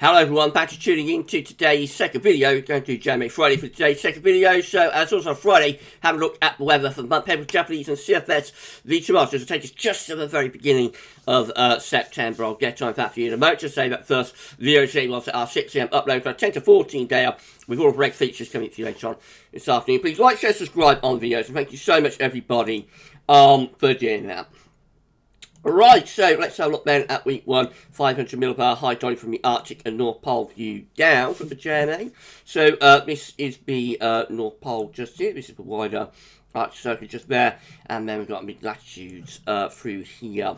Hello everyone, thanks for tuning in to today's second video. We're going to do JMA Friday for today's second video. So as also on Friday, have a look at the weather for the month ahead with Japanese and CFS V2 Masters. It'll take us just to the very beginning of September. I'll get on that for you in a moment. Just say that first video today was at our 6 AM upload for a 10 to 14 day with all of the reg features coming to you later on this afternoon. Please like, share, subscribe on videos, and thank you so much everybody for doing that. Right, so let's have a look then at week 1, 500 millibar high diving from the Arctic and North Pole view down from the JMA. So this is the North Pole just here. This is the wider Arctic circle just there, and then we've got mid-latitudes through here.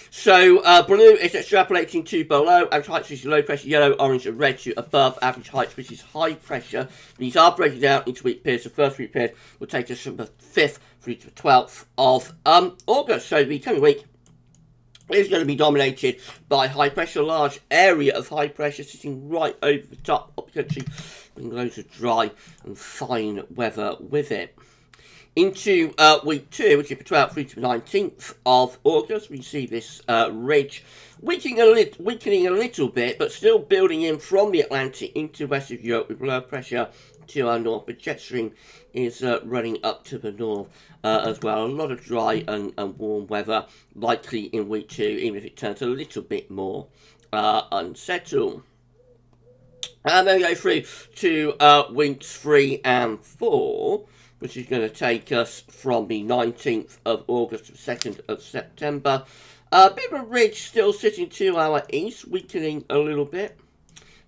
So blue is extrapolating to below, average heights which is low pressure, yellow, orange and red to above average heights which is high pressure. These are breaking down into week periods. The first week period will take us from the 5th through to the 12th of August. So the coming week is going to be dominated by high pressure, a large area of high pressure sitting right over the top of the country, bringing loads of dry and fine weather with it. Into week 2, which is the 12th through to the 19th of August, we see this ridge weakening a little bit, but still building in from the Atlantic into west of Europe with low pressure to our north, but jet stream is running up to the north as well. A lot of dry and warm weather likely in week 2, even if it turns a little bit more unsettled. And then we go through to weeks 3 and 4, which is going to take us from the 19th of August to the 2nd of September. A bit of a ridge still sitting to our east, weakening a little bit.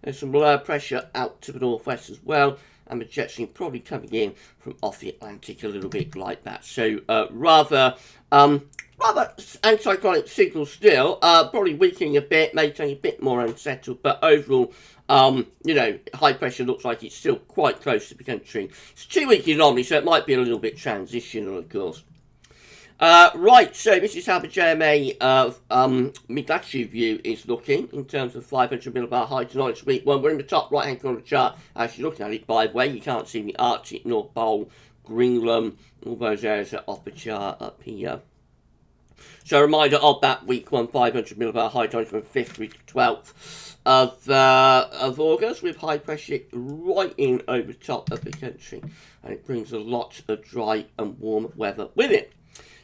There's some lower pressure out to the northwest as well, and the jet stream probably coming in from off the Atlantic a little bit like that. So rather anticyclonic signal still, probably weakening a bit, making a bit more unsettled, but overall, you know, high pressure looks like it's still quite close to the country. It's 2 week anomaly, so it might be a little bit transitional, of course. Right, so this is how the JMA mid-latitude view is looking in terms of 500 millibar high tonight week 1. We're in the top right-hand corner of the chart. As you're looking at it, by the way, you can't see the Arctic, North Pole, Greenland, all those areas are off the chart up here. So a reminder of that week 1, 500 millibar high tonight from 5th through to 12th of August, with high pressure right in over the top of the country. And it brings a lot of dry and warm weather with it.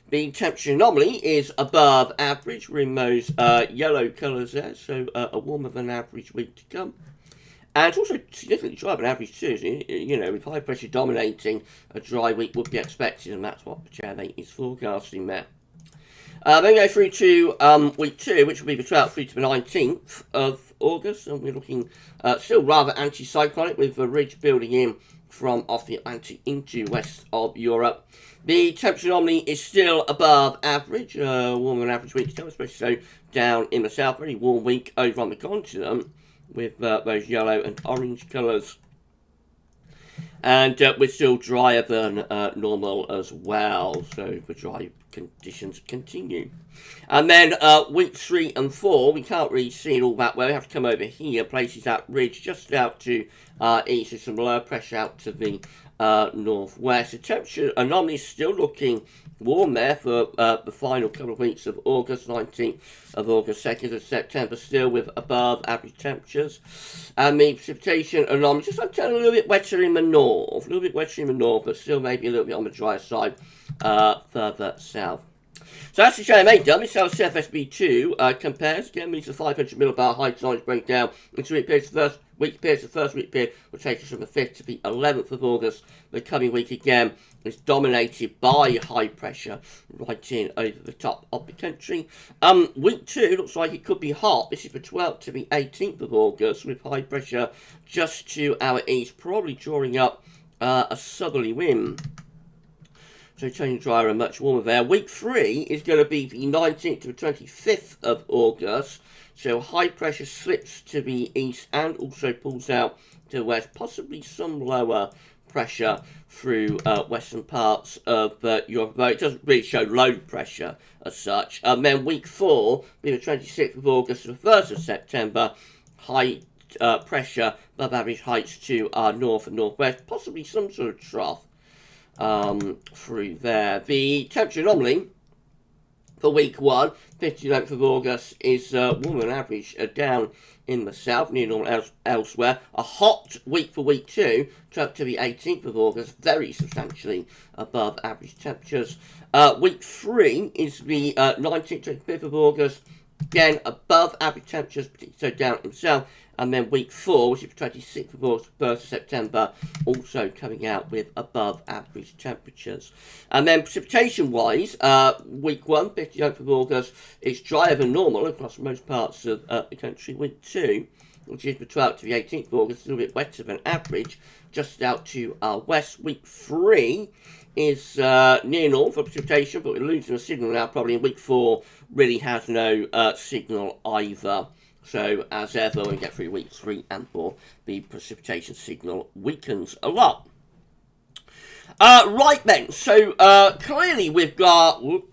The temperature anomaly is above average. We're in those yellow colours there, so a warmer than average week to come. And it's also significantly drier than average too, so, you know, with high pressure dominating, a dry week would be expected, and that's what the JMA is forecasting there. Then we go through to week 2, which will be the 12th through to the 19th of August, and we're looking still rather anticyclonic, with the ridge building in from off the Atlantic into west of Europe. The temperature anomaly is still above average, warmer than average week to come, especially so down in the south. Very warm week over on the continent with those yellow and orange colours. And we're still drier than normal as well, so the dry conditions continue. And then weeks 3 and 4, we can't really see it all that well. We have to come over here, places that ridge just out to east, with some lower pressure out to the northwest. The temperature anomaly is still looking warm there for the final couple of weeks of August, 19th of August, 2nd of September, still with above average temperatures. And the precipitation anomaly just like turning a little bit wetter in the north, but still maybe a little bit on the drier side further south. So that's the JMA done. This is how CFSB2 compares. Again, these are 500 millibar high tonight breakdown into week periods. The first week period will take us from the 5th to the 11th of August. The coming week again is dominated by high pressure right in over the top of the country. Week 2 looks like it could be hot. This is the 12th to the 18th of August, with high pressure just to our east, probably drawing up a southerly wind. So turning drier and much warmer there. Week 3 is going to be the 19th to the 25th of August. So high pressure slips to the east and also pulls out to the west. Possibly some lower pressure through western parts of Europe. Though it doesn't really show low pressure as such. And then week 4 will be the 26th of August to the 1st of September. High pressure above average heights to our north and northwest. Possibly some sort of trough through there. The temperature anomaly For week 1, 15th of August is warmer than average down in the south, near normal elsewhere. A hot week for week 2, up to the 18th of August, very substantially above average temperatures. Week 3 is the 19th to 25th of August, again above average temperatures, particularly so down in the south. And then week 4, which is 26th of August, 1st of September, also coming out with above average temperatures. And then precipitation-wise, week 1, 15th of August, is drier than normal across most parts of the country. Week 2, which is the 12th to the 18th of August, a little bit wetter than average, just out to our west. Week 3 is near normal for precipitation, but we're losing a signal now probably. In week 4 really has no signal either. So, as ever, when we get through weeks 3 and 4, the precipitation signal weakens a lot. Right then, so clearly we've got a lot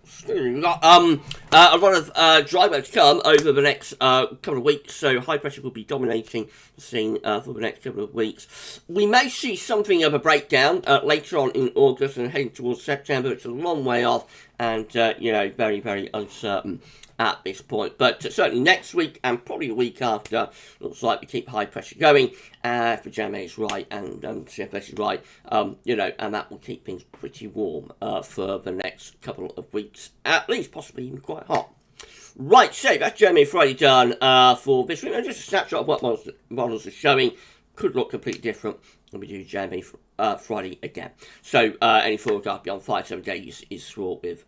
of dry weather to come over the next couple of weeks, so high pressure will be dominating the scene for the next couple of weeks. We may see something of a breakdown later on in August and heading towards September. It's a long way off and, very, very uncertain at this point, but certainly next week and probably the week after, looks like we keep high pressure going. If the JMA is right and CFS is right, and that will keep things pretty warm for the next couple of weeks, at least possibly even quite hot. Right, so that's JMA Friday done for this week. And just a snapshot of what models are showing. Could look completely different when we do JMA Friday again. So any forecast beyond 5-7 days is fraught with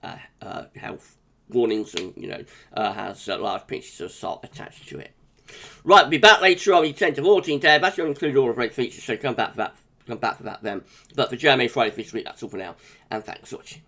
health warnings and, has large pinches of salt attached to it. Right, we'll be back later on the 10th to 14th day. That's going to include all of the great features, so come back for that then. But for JMA Friday this week, that's all for now, and thanks for watching.